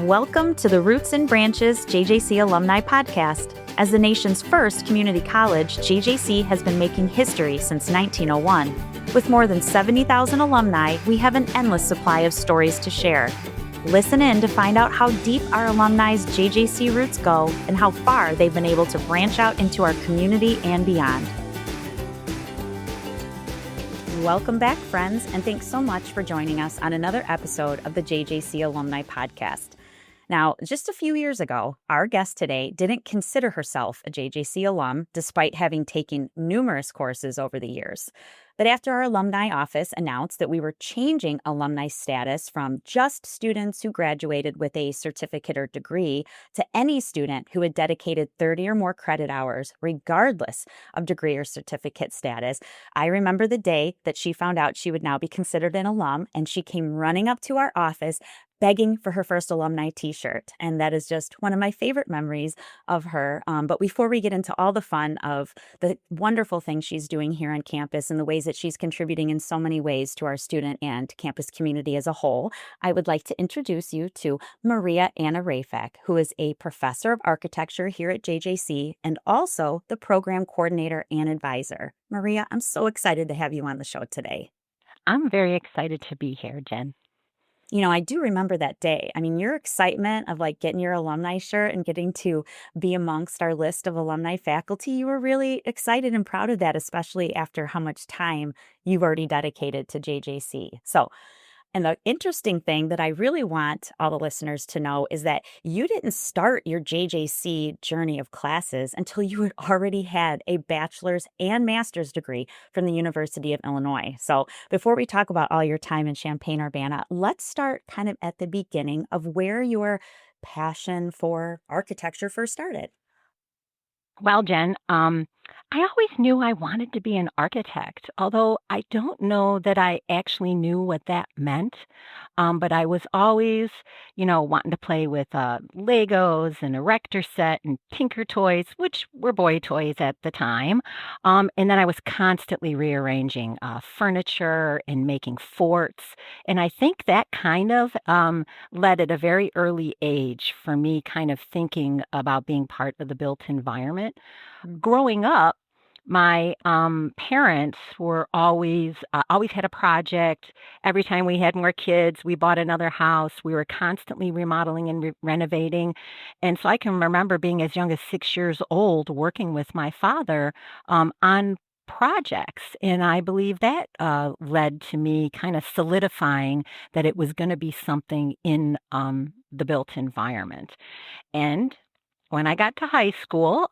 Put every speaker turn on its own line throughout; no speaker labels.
Welcome to the Roots and Branches JJC Alumni Podcast. As the nation's first community college, JJC has been making history since 1901. With more than 70,000 alumni, we have an endless supply of stories to share. Listen in to find out how deep our alumni's JJC roots go and how far they've been able to branch out into our community and beyond. Welcome back, friends, and thanks so much for joining us on another episode of the JJC Alumni Podcast. Now, just a few years ago, our guest today didn't consider herself a JJC alum, despite having taken numerous courses over the years. But after our alumni office announced that we were changing alumni status from just students who graduated with a certificate or degree to any student who had dedicated 30 or more credit hours, regardless of degree or certificate status, I remember the day that she found out she would now be considered an alum, and she came running up to our office begging for her first alumni t-shirt. And that is just one of my favorite memories of her. But before we get into all the fun of the wonderful things she's doing here on campus and the ways that she's contributing in so many ways to our student and campus community as a whole, I would like to introduce you to Maria Anna Rafac, who is a professor of architecture here at JJC and also the program coordinator and advisor. Maria, I'm so excited to have you on the show today.
I'm very excited to be here, Jen.
You know, I do remember that day. I mean, your excitement of getting your alumni shirt and getting to be amongst our list of alumni faculty, you were really excited and proud of that, especially after how much time you've already dedicated to JJC. And the interesting thing that I really want all the listeners to know is that you didn't start your JJC journey of classes until you had already had a bachelor's and master's degree from the University of Illinois. So before we talk about all your time in Champaign-Urbana, let's start kind of at the beginning of where your passion for architecture first started.
Well, Jen, I always knew I wanted to be an architect, although I don't know that I actually knew what that meant. But I was always, wanting to play with Legos and Erector set and Tinker toys, which were boy toys at the time. And then I was constantly rearranging furniture and making forts. And I think that kind of led at a very early age for me kind of thinking about being part of the built environment. Growing up, my parents were always had a project. Every time we had more kids, we bought another house. We were constantly remodeling and renovating. And so I can remember being as young as 6 years old working with my father on projects. And I believe that led to me kind of solidifying that it was going to be something in the built environment. And when I got to high school,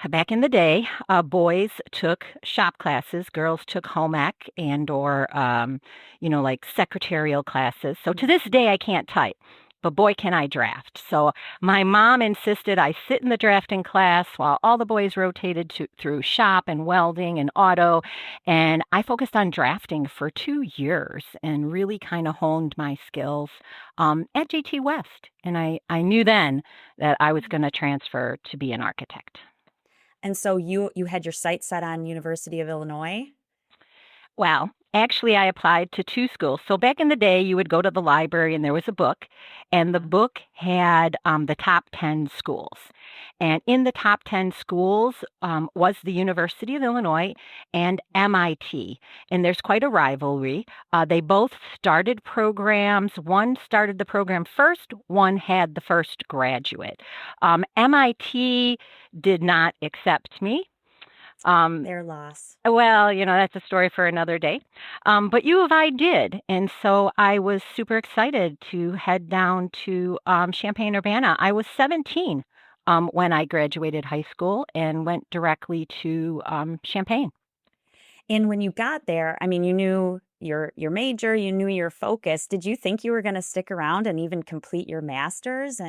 back in the day, boys took shop classes, girls took home ec and or, like secretarial classes. So to this day, I can't type, but boy, can I draft. So my mom insisted I sit in the drafting class while all the boys rotated through shop and welding and auto. And I focused on drafting for 2 years and really kind of honed my skills at JT West. And I knew then that I was going to transfer to be an architect.
And so you had your sights set on University of Illinois?
Well, actually, I applied to 2 schools. So back in the day, you would go to the library and there was a book, and the book had the top 10 schools. And in the top 10 schools was the University of Illinois and MIT. And there's quite a rivalry. They both started programs. One started the program first, one had the first graduate. MIT did not accept me.
Their loss.
Well, that's a story for another day. But U of I did. And so I was super excited to head down to Champaign-Urbana. I was 17 when I graduated high school and went directly to Champaign.
And when you got there, I mean, you knew your major, you knew your focus. Did you think you were going to stick around and even complete your master's?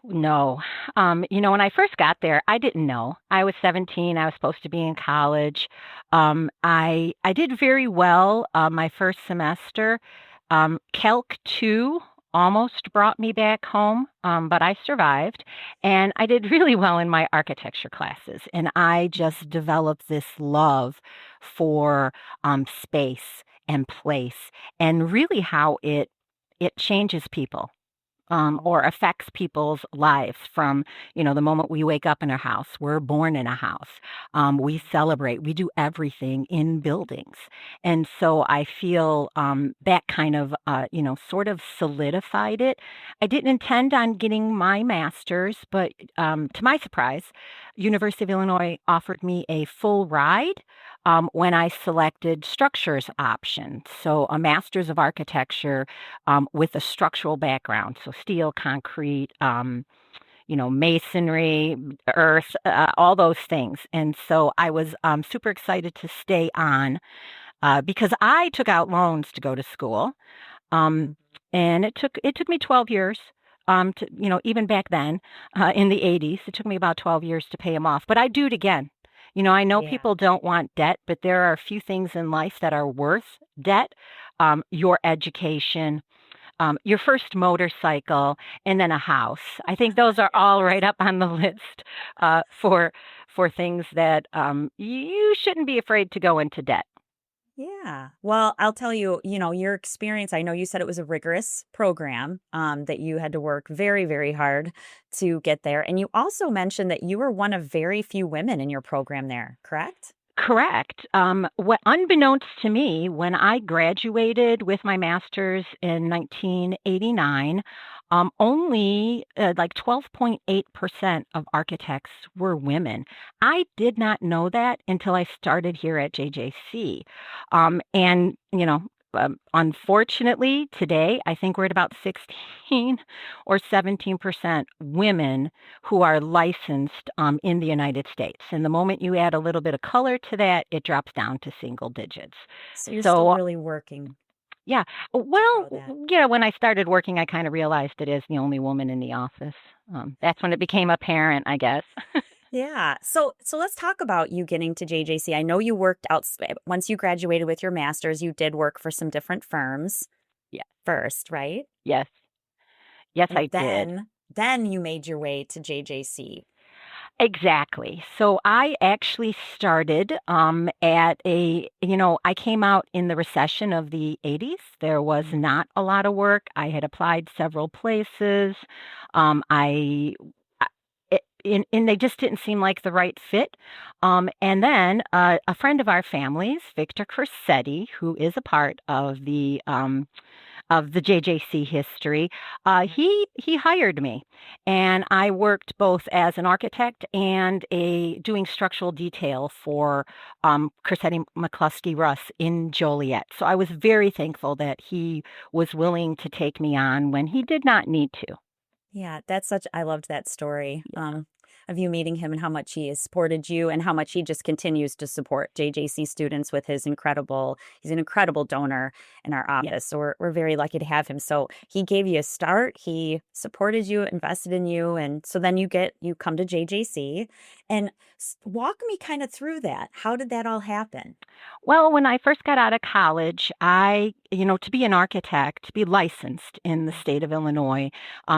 No. When I first got there, I didn't know. I was 17. I was supposed to be in college. I did very well my first semester. Calc 2 almost brought me back home, but I survived. And I did really well in my architecture classes. And I just developed this love for space and place and really how it changes people. or affects people's lives from, the moment we wake up in a house. We're born in a house. We celebrate. We do everything in buildings. And so I feel that kind of, sort of solidified it. I didn't intend on getting my master's, but to my surprise, University of Illinois offered me a full ride when I selected structures option. So a master's of architecture with a structural background, so steel, concrete, masonry, earth, all those things. And so I was super excited to stay on because I took out loans to go to school. Um, and it took me 12 years. Even back then, in the 80s, it took me about 12 years to pay them off. But I'd do it again. I know
Yeah.
people don't want debt, but there are a few things in life that are worth debt. Your education, your first motorcycle, and then a house. I think those are all right up on the list for things that you shouldn't be afraid to go into debt.
Yeah. Well, I'll tell you, your experience, I know you said it was a rigorous program, that you had to work very, very hard to get there. And you also mentioned that you were one of very few women in your program there, correct?
Correct. What unbeknownst to me, when I graduated with my master's in 1989, only like 12.8% of architects were women. I did not know that until I started here at JJC. And, unfortunately, today, I think we're at about 16 or 17% women who are licensed in the United States. And the moment you add a little bit of color to that, it drops down to single digits.
So you're still
So,
really working
yeah,
to grow that.
when I started working, I kind of realized it is the only woman in the office. That's when it became apparent, I guess.
Yeah. So let's talk about you getting to JJC. I know you worked out once you graduated with your master's, you did work for some different firms
Yeah,
first, right?
yes, yes,
And
I did.
then you made your way to JJC.
Exactly. So I actually started I came out in the recession of the 80s. There was
Mm.
not a lot of work. I had applied several places. And they just didn't seem like the right fit. And then a friend of our family's, Victor Corsetti, who is a part of the JJC history, he hired me, and I worked both as an architect and a doing structural detail for Corsetti McCluskey Russ in Joliet. So I was very thankful that he was willing to take me on when he did not need to.
Yeah, I loved that story,
Yeah,
of you meeting him and how much he has supported you and how much he just continues to support JJC students with he's an incredible donor in our
yeah.
office. So we're very lucky to have him. So he gave you a start, he supported you, invested in you. And so then you come to JJC and walk me kind of through that. How did that all happen?
Well, when I first got out of college, to be an architect, to be licensed in the state of Illinois,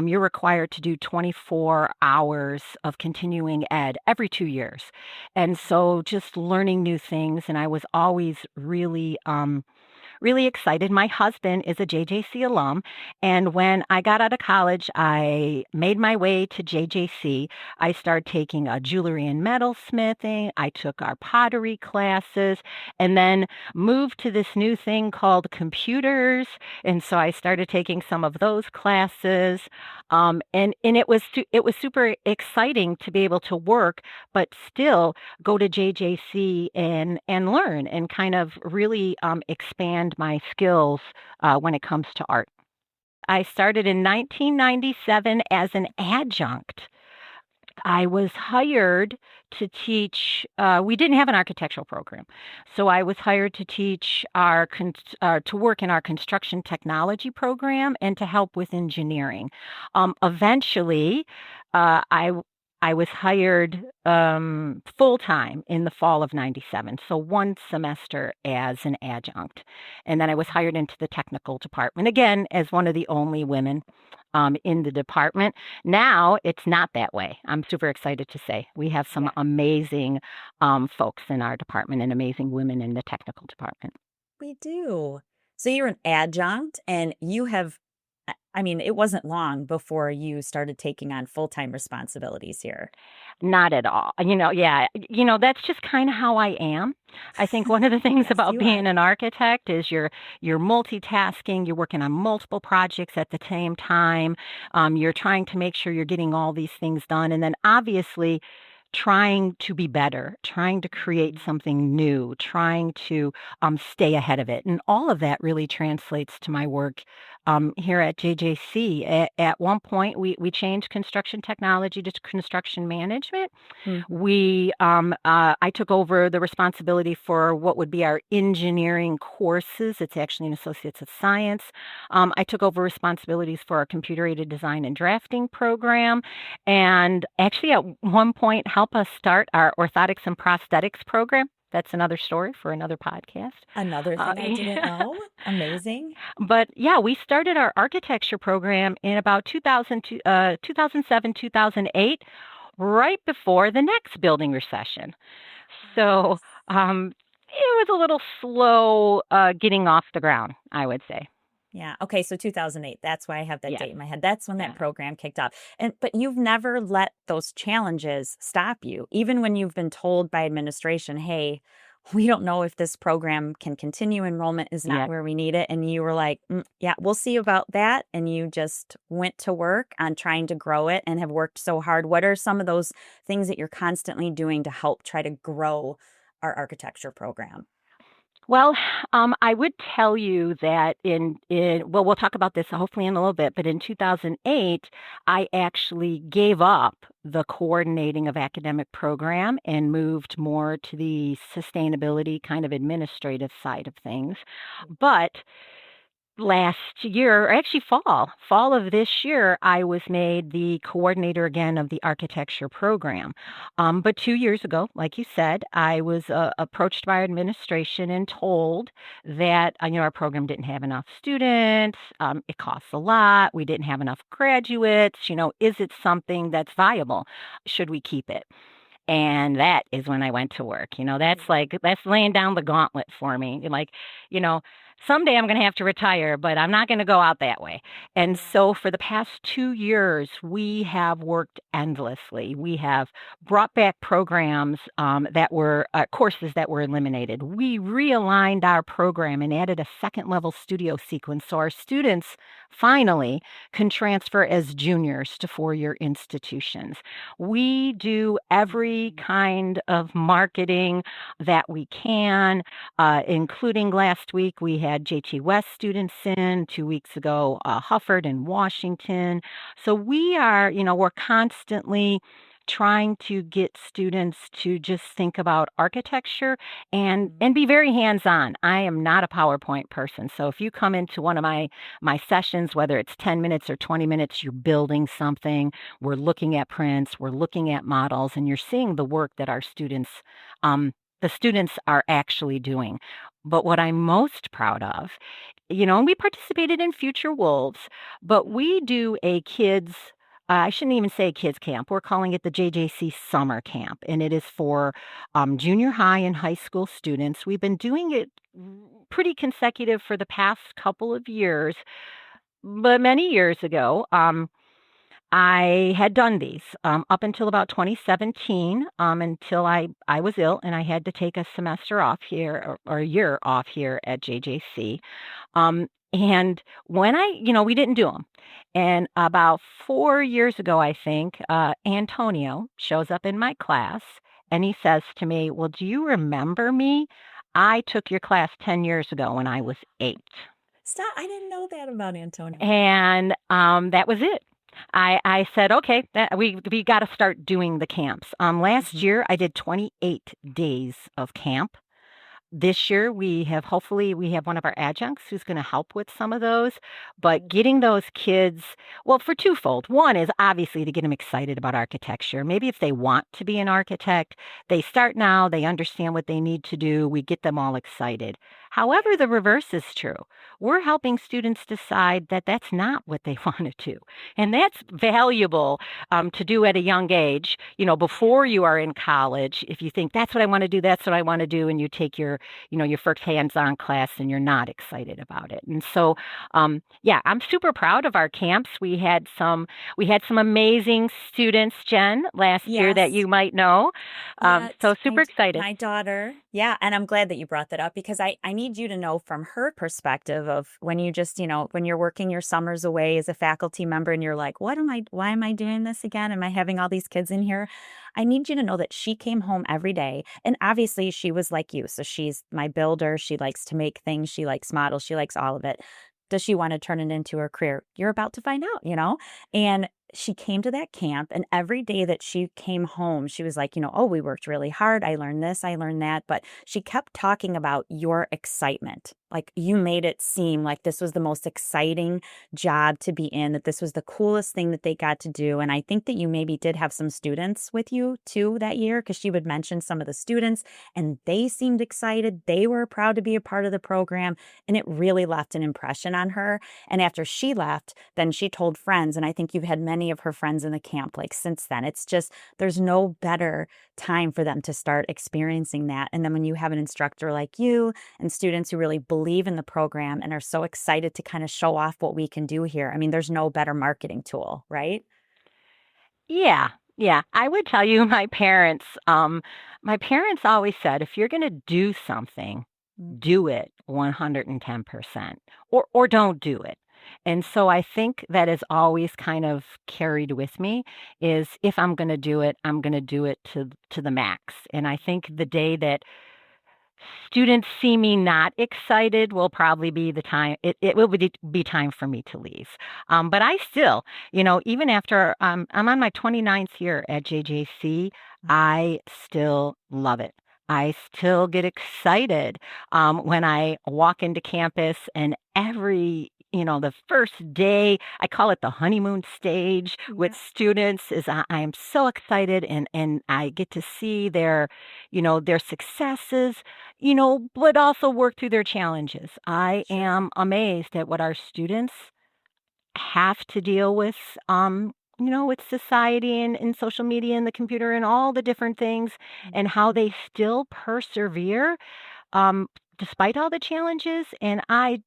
you're required to do 24 hours of continuing ed every 2 years. And so just learning new things. And I was always really excited. My husband is a JJC alum, and when I got out of college, I made my way to JJC. I started taking jewelry and metalsmithing. I took our pottery classes, and then moved to this new thing called computers. And so I started taking some of those classes, and it was super exciting to be able to work, but still go to JJC and learn and kind of really expand my skills when it comes to art. I started in 1997 as an adjunct. I was hired to teach. We didn't have an architectural program, so I was hired to teach to work in our construction technology program and to help with engineering. Eventually, I was hired full time in the fall of '97, so one semester as an adjunct, and then I was hired into the technical department again as one of the only women in the department. Now it's not that way. I'm super excited to say we have some
Yeah,
amazing folks in our department and amazing women in the technical department.
we do. So you're an adjunct and you have I mean, it wasn't long before you started taking on full-time responsibilities here.
Not at all. Yeah, that's just kind of how I am. I think one of the things
Yes,
about
you are.
being an architect is you're multitasking, you're working on multiple projects at the same time. You're trying to make sure you're getting all these things done, and then obviously trying to be better, trying to create
Mhm.
something new, trying to stay ahead of it. And all of that really translates to my work here at JJC. At one point, we changed construction technology to construction management.
Mhm.
I took over the responsibility for what would be our engineering courses. It's actually an Associates of Science. I took over responsibilities for our computer-aided design and drafting program, and actually at one point help us start our orthotics and prosthetics program. That's another story for another podcast.
Another thing I didn't
Yeah.
know. Amazing.
But yeah, we started our architecture program in about 2007, 2008, right before the next building recession. So
Yes.
it was a little slow getting off the ground, I would say.
Yeah. Okay. So 2008. That's why I have that
Yes.
date in my head. That's when that
Yeah.
program kicked off. And but you've never let those challenges stop you, even when you've been told by administration, "Hey, we don't know if this program can continue. Enrollment is not
Yeah.
where we need it." And you were like, "Yeah, we'll see about that." And you just went to work on trying to grow it and have worked so hard. What are some of those things that you're constantly doing to help try to grow our architecture program?
Well, I would tell you that well, we'll talk about this hopefully in a little bit, but in 2008, I actually gave up the coordinating of academic program and moved more to the sustainability kind of administrative side of things. But last year, or actually fall of this year, I was made the coordinator again of the architecture program. But 2 years ago, like you said, I was approached by our administration and told that our program didn't have enough students. It costs a lot. We didn't have enough graduates. Is it something that's viable? Should we keep it? And that is when I went to work. That's laying down the gauntlet for me. Like, you know, someday I'm going to have to retire, but I'm not going to go out that way. And
Yeah.
so for the past 2 years, we have worked endlessly. We have brought back programs that were courses that were eliminated. We realigned our program and added a second level studio sequence so our students finally can transfer as juniors to four-year institutions. We do every
Mhm.
kind of marketing that we can, including last week we had JT West students in, 2 weeks ago, Hufford and Washington. So we're constantly trying to get students to just think about architecture and
Mhm.
be very hands-on. I am not a PowerPoint person. So if you come into one of my sessions, whether it's 10 minutes or 20 minutes, you're building something, we're looking at prints, we're looking at models, and you're seeing the work that um, the students are actually doing. But what I'm most proud of, and we participated in Future Wolves, but we do a kids, I shouldn't even say kids camp. We're calling it the JJC Summer Camp, and it is for junior high and high school students. We've been doing it pretty consecutive for the past couple of years, but many years ago, I had done these up until about 2017, until I was ill and I had to take a semester off here or a year off here at JJC. And when we didn't do them. And about 4 years ago, I think, Antonio shows up in my class and he says to me, "Well, do you remember me? I took your class 10 years ago when I was 8."
Stop. I didn't know that about Antonio.
And that was it. I said, okay, we got to start doing the camps. Last
Mhm.
year I did 28 days of camp. This year hopefully we have one of our adjuncts who's going to help with some of those, but
Good.
getting those kids, well, for twofold. One is obviously to get them excited about architecture. Maybe if they want to be an architect, they start now, they understand what they need to do, we get them all excited. However, the reverse is true. We're helping students decide that that's not what they want to do. And that's valuable to do at a young age, before you are in college. If you think that's what I want to do, that's what I want to do, and you take your first hands-on class and you're not excited about it. And so, yeah, I'm super proud of our camps. We had some amazing students, Jen, last year that
Yes.
you might know.
Yes,
So super excited.
my daughter. Yeah, and I'm glad that you brought that up because I need you to know from her perspective of when you just, when you're working your summers away as a faculty member and you're like, why am I doing this again? Am I having all these kids in here? I need you to know that she came home every day. And obviously she was like you. So she's my builder. She likes to make things. She likes models. She likes all of it. Does she want to turn it into her career? You're about to find out. And she came to that camp, and every day that she came home, she was like, oh, we worked really hard. I learned this, I learned that. But she kept talking about your excitement. Like you made it seem like this was the most exciting job to be in, that this was the coolest thing that they got to do. And I think that you maybe did have some students with you too that year, because she would mention some of the students and they seemed excited. They were proud to be a part of the program. And it really left an impression on her. And after she left, then she told friends, and I think you've had many of her friends in the camp like since then. It's just, there's no better time for them to start experiencing that. And then when you have an instructor like you and students who really believe in the program and are so excited to kind of show off what we can do here, I mean, there's no better marketing tool, right?
Yeah, yeah. I would tell you my parents always said, if you're going to do something, do it 110% or don't do it. And so I think that is always kind of carried with me is if I'm going to do it, I'm going to do it to the max. And I think the day that students see me not excited will probably be the time it will be time for me to leave. But I still, even after I'm on my 29th year at JJC, I still love it. I still get excited when I walk into campus and the first day, I call it the honeymoon stage with
Yeah.
students, is I am so excited and I get to see their successes, but also work through their challenges. I
Sure.
am amazed at what our students have to deal with, with society and social media and the computer and all the different things, and how they still persevere um, despite all the challenges. And I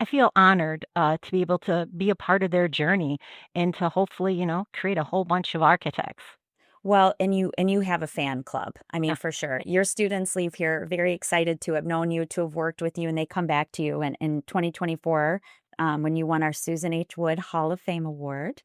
feel honored to be able to be a part of their journey and to hopefully, create a whole bunch of architects.
Well, and you have a fan club. I mean,
Yeah.
for sure. Your students leave here very excited to have known you, to have worked with you, and they come back to you. And in 2024, when you won our Susan H. Wood Hall of Fame Award,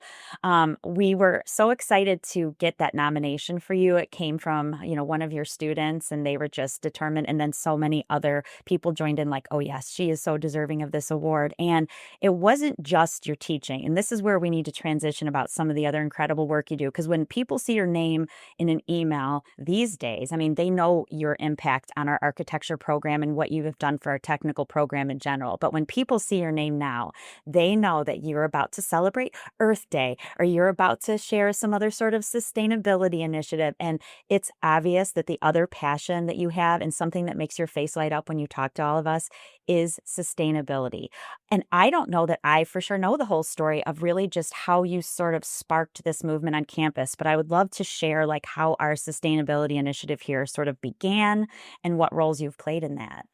we were so excited to get that nomination for you. It came from, one of your students, and they were just determined. And then so many other people joined in, like, oh, yes, she is so deserving of this award. And it wasn't just your teaching. And this is where we need to transition about some of the other incredible work you do. Because when people see your name in an email these days, I mean, they know your impact on our architecture program and what you have done for our technical program in general. But when people see your name now, they know that you're about to celebrate Earth Day or you're about to share some other sort of sustainability initiative. And it's obvious that the other passion that you have and something that makes your face light up when you talk to all of us is sustainability. And I don't know that I for sure know the whole story of really just how you sort of sparked this movement on campus, but I would love to share like how our sustainability initiative here sort of began and what roles you've played in that.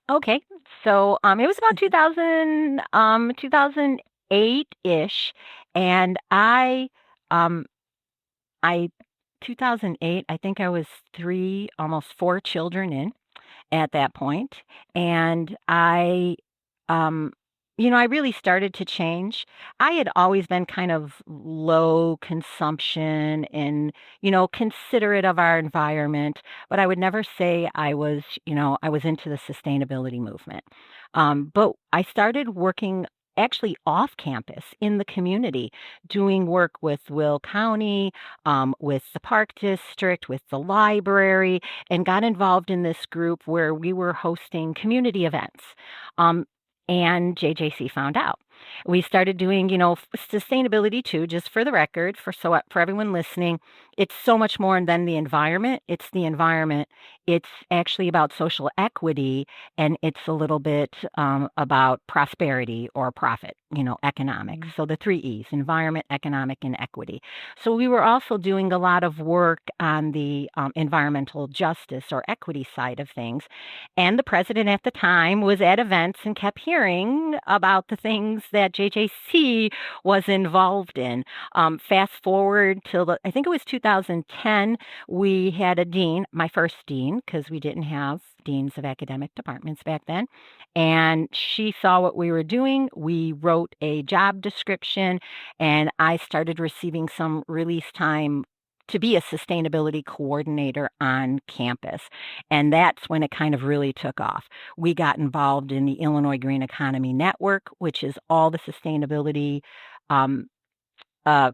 Okay. So it was about 2008-ish, and um I 2008, I think I was 3, almost 4 children in at that point, and um, I really started to change. I had always been kind of low consumption and, considerate of our environment, but I would never say I was into the sustainability movement. But I started working actually off campus in the community, doing work with Will County, with the Park District, with the library, and got involved in this group where we were hosting community events. Um, and JJC found out. We started doing, sustainability too, just for the record, for everyone listening, it's so much more than the environment. It's the environment. It's actually about social equity, and it's a little bit about prosperity or profit, economics.
Mm.
So the three E's: environment, economic, and equity. So we were also doing a lot of work on the environmental justice or equity side of things. And the president at the time was at events and kept hearing about the things that JJC was involved in. Fast forward till I think it was 2010, we had a dean, my first dean, because we didn't have deans of academic departments back then. And she saw what we were doing. We wrote a job description, and I started receiving some release time to be a sustainability coordinator on campus. And that's when it kind of really took off. We got involved in the Illinois Green Economy Network, which is all the sustainability um,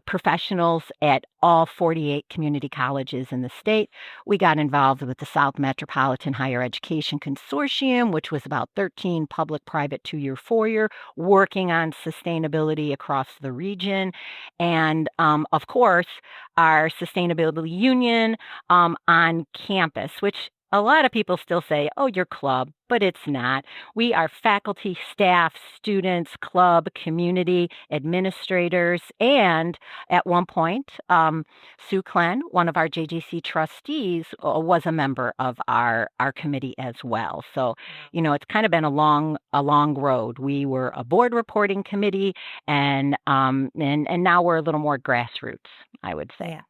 professionals at all 48 community colleges in the state. We got involved with the South Metropolitan Higher Education Consortium, which was about 13 public, private, 2-year, 4-year, working on sustainability across the region. And of course, our sustainability union on campus, which a lot of people still say, oh, your club, but it's not. We are faculty, staff, students, club, community, administrators, and at one point, Sue Klen, one of our JJC trustees, was a member of our committee as well. So, it's kind of been a long road. We were a board reporting committee, and now we're a little more grassroots, I would say.
Yeah.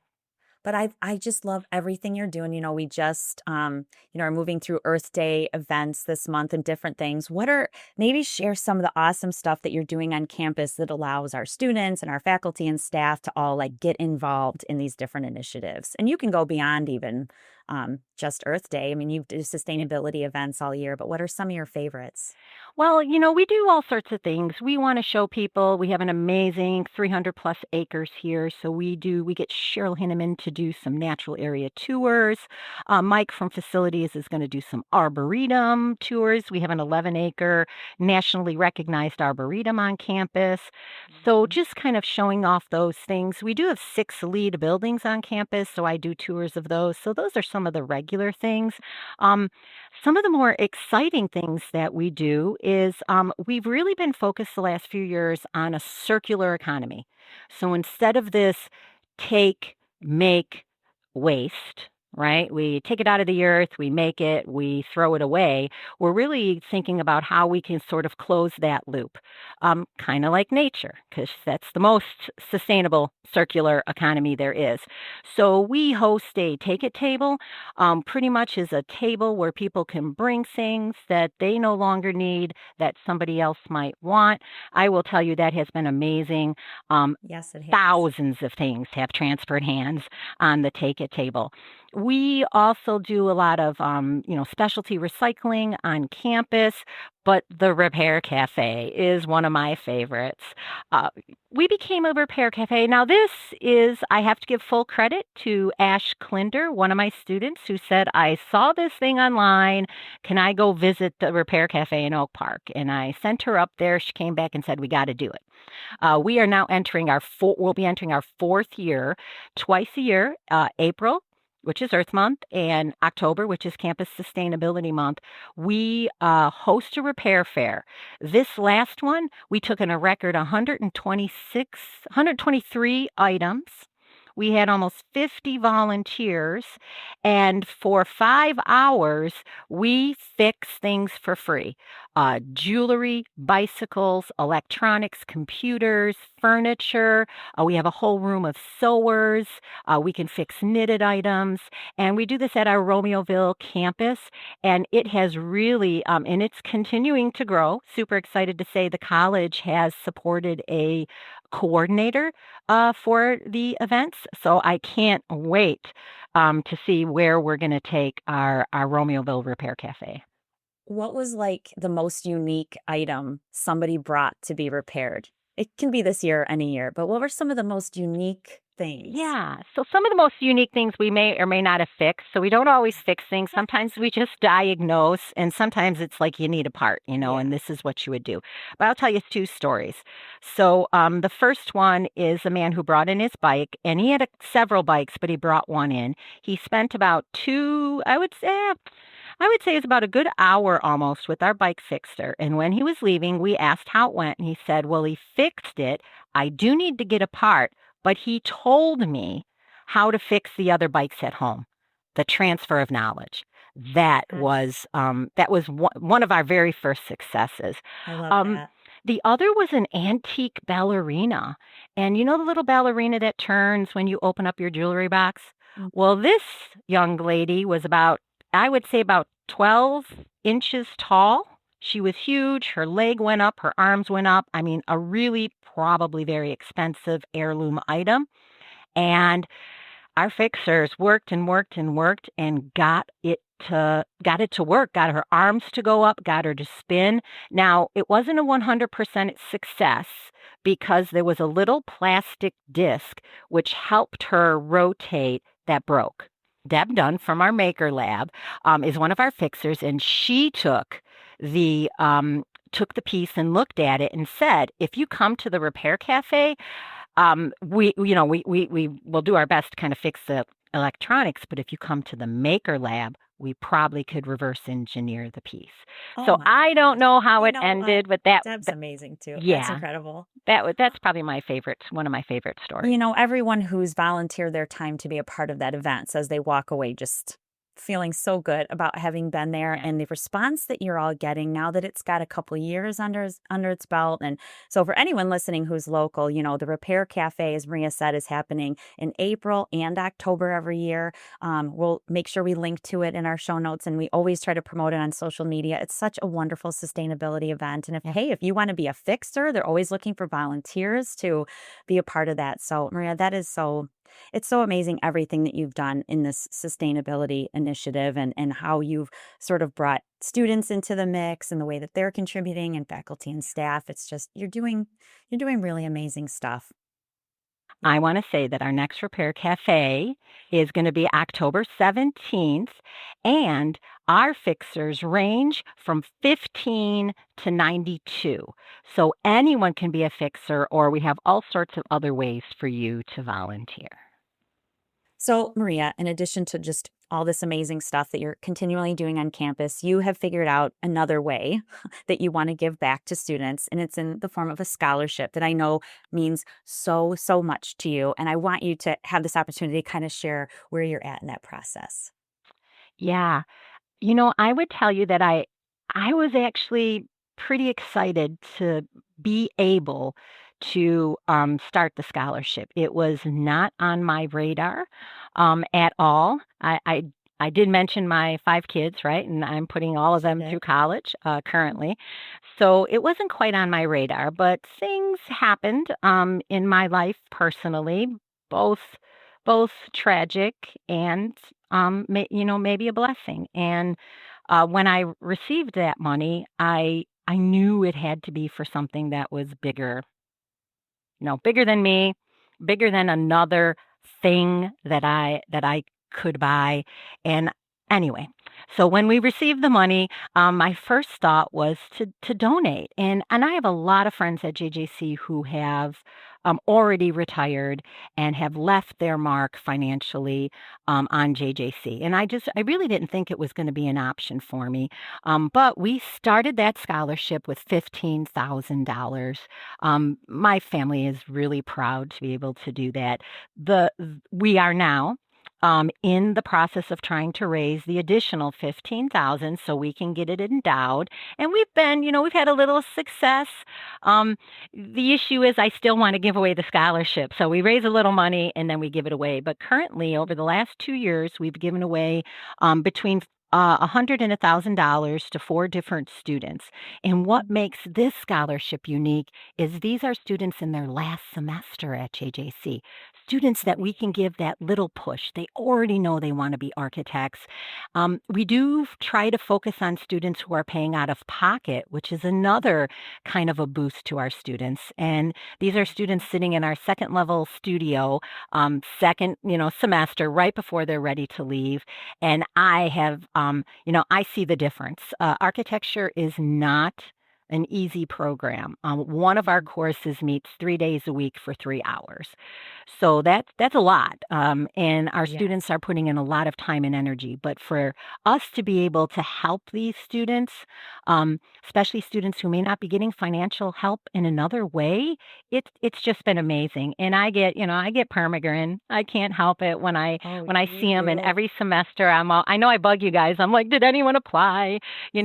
But I just love everything you're doing. We just are moving through Earth Day events this month and different things. Maybe share some of the awesome stuff that you're doing on campus that allows our students and our faculty and staff to all like get involved in these different initiatives. And you can go beyond even just Earth Day. I mean, you do sustainability events all year, but what are some of your favorites?
Well, we do all sorts of things. We want to show people we have an amazing 300 plus acres here. So we get Cheryl Hinneman to do some natural area tours. Mike from facilities is going to do some arboretum tours. We have an 11-acre nationally recognized arboretum on campus. So just kind of showing off those things. We do have 6 LEED buildings on campus, so I do tours of those. So those are some of the regular things. Some of the more exciting things that we do is we've really been focused the last few years on a circular economy. So instead of this take, make, waste, right? We take it out of the earth, we make it, we throw it away. We're really thinking about how we can sort of close that loop, kind of like nature, because that's the most sustainable circular economy there is. So we host a take it table, pretty much is a table where people can bring things that they no longer need that somebody else might want. I will tell you that has been amazing.
Yes, it has.
Thousands of things have transferred hands on the take it table. We also do a lot of, specialty recycling on campus, but the Repair Cafe is one of my favorites. Uh, we became a Repair Cafe. Now, I have to give full credit to Ash Klinder, one of my students, who said, I saw this thing online. Can I go visit the Repair Cafe in Oak Park? And I sent her up there. She came back and said, we got to do it. We are now we'll be entering our 4th year, twice a year, April, which is Earth Month, and October, which is Campus Sustainability Month. We host a repair fair. This last one, we took in a record 123 items. We had almost 50 volunteers, and for 5 hours, we fix things for free. Jewelry, bicycles, electronics, computers, furniture. We have a whole room of sewers. We can fix knitted items. And we do this at our Romeoville campus. And it has really, and it's continuing to grow. Super excited to say the college has supported a coordinator for the events. So I can't wait to see where we're going to take our Romeoville Repair Cafe.
What was like the most unique item somebody brought to be repaired? It can be this year or any year, but what were some of the most unique things?
Yeah. So some of the most unique things we may or may not have fixed. So we don't always fix things. Sometimes we just diagnose, and sometimes it's like you need a part,
Yeah.
and this is what you would do. But I'll tell you two stories. So the first one is a man who brought in his bike, and he had several bikes, but he brought one in. He spent about I would say it was about a good hour almost with our bike fixer. And when he was leaving, we asked how it went, and he said, "Well, he fixed it. I do need to get a part, but he told me how to fix the other bikes at home." The transfer of knowledge. That
That's,
was one of our very first successes.
I love
Um,
that.
the other was an antique ballerina, and you know the little ballerina that turns when you open up your jewelry box.
Mm.
Well, this young lady was about, I would say, about 12 inches tall. She was huge. Her leg went up, her arms went up. I mean, a really probably very expensive heirloom item. And our fixers worked and worked and worked and got it to work, got her arms to go up, got her to spin. Now, it wasn't a 100% success because there was a little plastic disc which helped her rotate that broke. Deb Dunn from our Maker Lab is one of our fixers, and she took the piece and looked at it and said, "If you come to the repair cafe, we will do our best to kind of fix the electronics, but if you come to the Maker Lab, we probably could reverse engineer the piece."
Oh
So
my
I don't
gosh.
know how
You
it
know what?
ended, but that,
Deb's
that
amazing too. That's
yeah,
incredible.
that's probably one of my favorite stories.
Everyone who's volunteered their time to be a part of that event says they walk away just feeling so good about having been there
Yeah.
and the response that you're all getting now that it's got a couple years under its belt. And so for anyone listening who's local, the Repair Cafe, as Maria said, is happening in April and October every year. We'll make sure we link to it in our show notes, and we always try to promote it on social media. It's such a wonderful sustainability event. And if you want to be a fixer, they're always looking for volunteers to be a part of that. So Maria, it's so amazing everything that you've done in this sustainability initiative, and how you've sort of brought students into the mix and the way that they're contributing, and faculty and staff. It's just you're doing really amazing stuff. Yeah.
I want to say that our next Repair Cafe is going to be October 17th, and our fixers range from 15 to 92. So anyone can be a fixer, or we have all sorts of other ways for you to volunteer.
So, Maria, in addition to just all this amazing stuff that you're continually doing on campus, you have figured out another way that you want to give back to students, and it's in the form of a scholarship that I know means so, so much to you. And I want you to have this opportunity to kind of share where you're at in that process.
Yeah. I would tell you that I was actually pretty excited to be able to start the scholarship. It was not on my radar at all. I did mention my 5 kids, right? And I'm putting all of
She
them
did.
through college currently. So it wasn't quite on my radar, but things happened in my life personally, both both tragic and maybe a blessing. And when I received that money, I knew it had to be for something that was bigger, bigger than me, bigger than another thing that I could buy. And anyway, so when we received the money, my first thought was to donate. And I have a lot of friends at JJC who have already retired and have left their mark financially on JJC. And I really didn't think it was going to be an option for me. But we started that scholarship with $15,000. My family is really proud to be able to do that. We are now in the process of trying to raise the additional 15,000 so we can get it endowed. And we've had a little success. The issue is I still want to give away the scholarship. So we raise a little money and then we give it away. But currently, over the last 2 years, we've given away between 100 and $1,000 to four different students. And what makes this scholarship unique is these are students in their last semester at JJC, students that we can give that little push. They already know they want to be architects. We do try to focus on students who are paying out of pocket, which is another kind of a boost to our students. And these are students sitting in our second level studio, second, semester right before they're ready to leave. And I have, I see the difference. Architecture is not an easy program. One of our courses meets 3 days a week for 3 hours. So that's a lot. And our students
Yes.
are putting in a lot of time and energy. But for us to be able to help these students, especially students who may not be getting financial help in another way, it's just been amazing. And I get permagrin. I can't help it when I
Oh,
when I
you
see them. And
do.
every semester I know I bug you guys. I'm like, did anyone apply?
You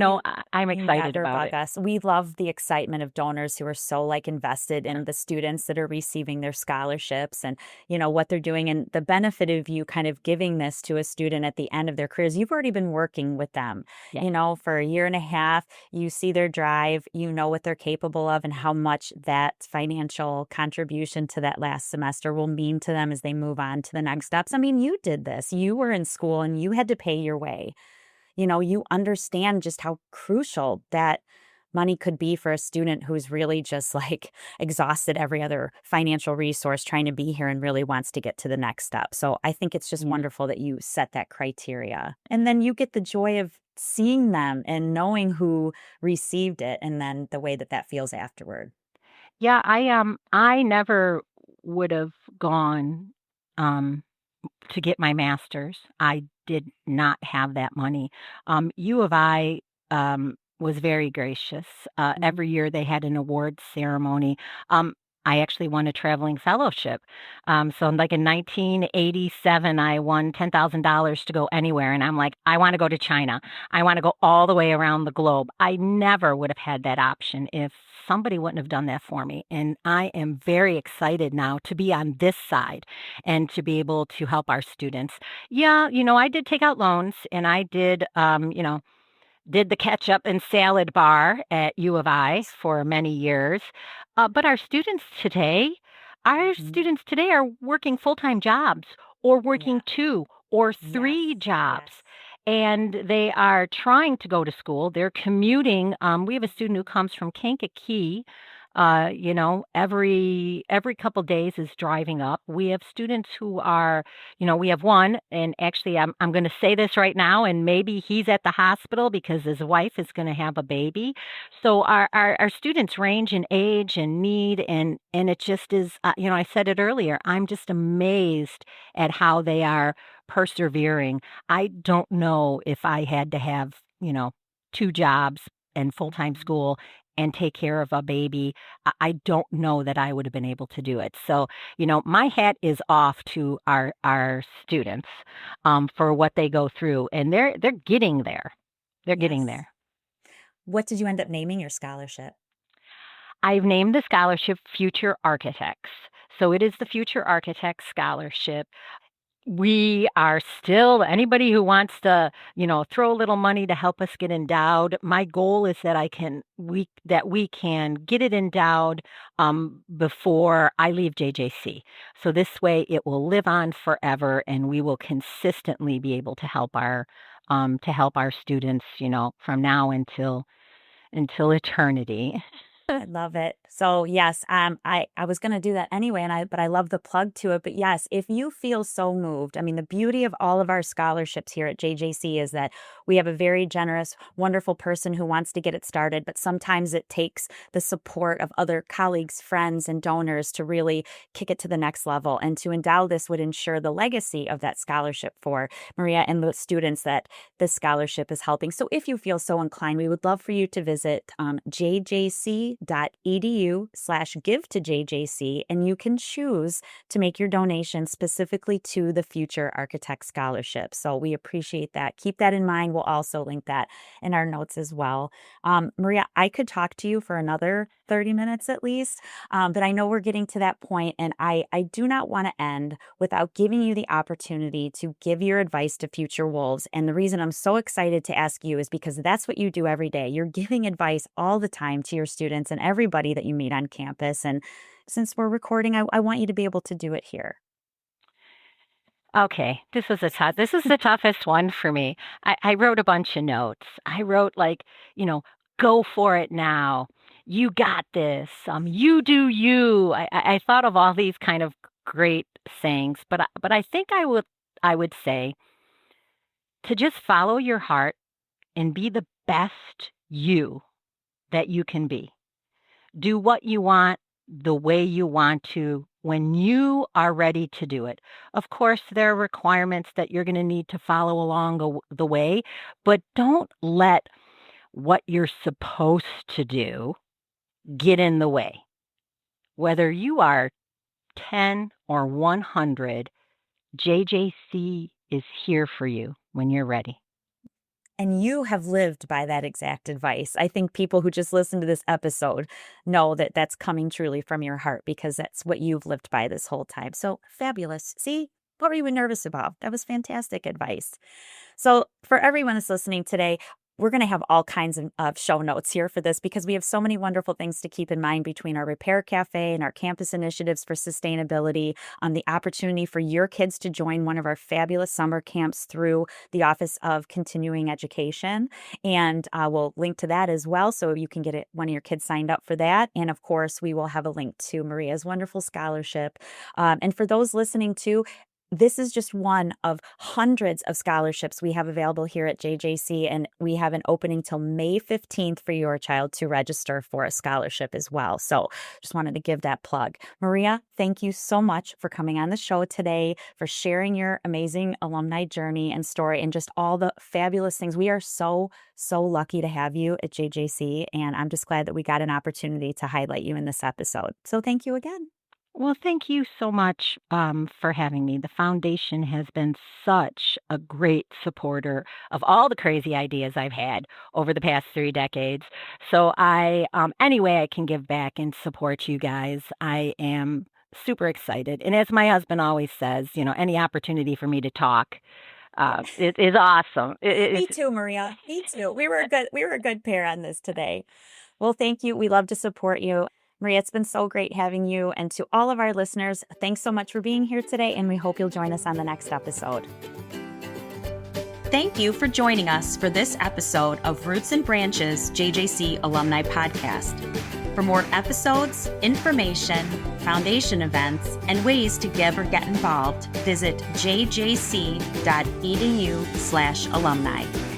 I'm
you
excited
never
about
bug
it.
us. We love the excitement of donors who are so like invested in the students that are receiving their scholarships and what they're doing and the benefit of you kind of giving this to a student at the end of their careers. You've already been working with them,
Yeah.
for a year and a half. You see their drive, you know what they're capable of and how much that financial contribution to that last semester will mean to them as they move on to the next steps. I mean, you did this. You were in school and you had to pay your way. You understand just how crucial that money could be for a student who's really just like exhausted every other financial resource trying to be here and really wants to get to the next step. So I think it's just
Yeah.
wonderful that you set that criteria. And then you get the joy of seeing them and knowing who received it and then the way that that feels afterward.
Yeah, I never would have gone um to get my master's. I did not have that money. U of I was very gracious.
Mhm.
Every year they had an awards ceremony. Um, I actually won a traveling fellowship. So like in 1987, I won $10,000 to go anywhere. And I'm like, I want to go to China. I want to go all the way around the globe. I never would have had that option if somebody wouldn't have done that for me. And I am very excited now to be on this side and to be able to help our students. Yeah, I did take out loans and I did the ketchup and salad bar at U of I for many years. But our
Mhm.
students today are working full-time jobs or
Yeah.
working two or
Yes.
three
Yes.
jobs. And they are trying to go to school. They're commuting. We have a student who comes from Kankakee. Every couple days is driving up. We have students who are, we have one, and actually, I'm going to say this right now, and maybe he's at the hospital because his wife is going to have a baby. So our students range in age and need, and it just is. I said it earlier. I'm just amazed at how they are persevering. I don't know if I had to have, two jobs and full-time
Mhm.
school and take care of a baby. I don't know that I would have been able to do it. So, my hat is off to our students for what they go through, and they're getting there. They're getting
Yes.
there.
What did you end up naming your scholarship?
I've named the scholarship Future Architects. So it is the Future Architects Scholarship. We are still anybody who wants to, throw a little money to help us get endowed. My goal is that we can get it endowed before I leave JJC. So this way it will live on forever and we will consistently be able to help our students, from now until eternity.
I love it. So yes, I was going to do that anyway, but I love the plug to it. But yes, if you feel so moved, I mean, the beauty of all of our scholarships here at JJC is that we have a very generous, wonderful person who wants to get it started, but sometimes it takes the support of other colleagues, friends, and donors to really kick it to the next level. And to endow this would ensure the legacy of that scholarship for Maria and the students that this scholarship is helping. So if you feel so inclined, we would love for you to visit jjc jjc.edu/give to JJC, and you can choose to make your donation specifically to the Future Architect Scholarship. So we appreciate that. Keep that in mind. We'll also link that in our notes as well. Maria, I could talk to you for another 30 minutes at least, but I know we're getting to that point, and I do not want to end without giving you the opportunity to give your advice to future wolves. And the reason I'm so excited to ask you is because that's what you do every day. You're giving advice all the time to your students and everybody that you meet on campus. And since we're recording, I want you to be able to do it here.
Okay, this is the toughest one for me. I wrote a bunch of notes. I wrote like, go for it now. You got this. You do you. I thought of all these kind of great sayings, but I think I would say to just follow your heart and be the best you that you can be. Do what you want the way you want to when you are ready to do it. Of course, there are requirements that you're going to need to follow along the way, but don't let what you're supposed to do get in the way. Whether you are 10 or 100, JJC is here for you when you're ready.
And you have lived by that exact advice. I think people who just listen to this episode know that that's coming truly from your heart because that's what you've lived by this whole time. So fabulous. See, what were you nervous about? That was fantastic advice. So for everyone that's listening today, we're going to have all kinds of show notes here for this because we have so many wonderful things to keep in mind between our Repair Cafe and our campus initiatives for sustainability, the opportunity for your kids to join one of our fabulous summer camps through the Office of Continuing Education. And we'll link to that as well so you can get one of your kids signed up for that. And of course, we will have a link to Maria's wonderful scholarship. And for those listening too, this is just one of hundreds of scholarships we have available here at JJC, and we have an opening till May 15th for your child to register for a scholarship as well. So just wanted to give that plug. Maria, thank you so much for coming on the show today, for sharing your amazing alumni journey and story and just all the fabulous things. We are so lucky to have you at JJC, and I'm just glad that we got an opportunity to highlight you in this episode. So thank you again.
Well, thank you so much for having me. The foundation has been such a great supporter of all the crazy ideas I've had over the past 3 decades. So any way I can give back and support you guys, I am super excited. And as my husband always says, any opportunity for me to talk is awesome.
Me too, Maria. Me too. We were a good pair on this today. Well, thank you. We love to support you. Maria, it's been so great having you. And to all of our listeners, thanks so much for being here today, and we hope you'll join us on the next episode. Thank you for joining us for this episode of Roots and Branches JJC Alumni Podcast. For more episodes, information, foundation events, and ways to give or get involved, visit jjc.edu/alumni.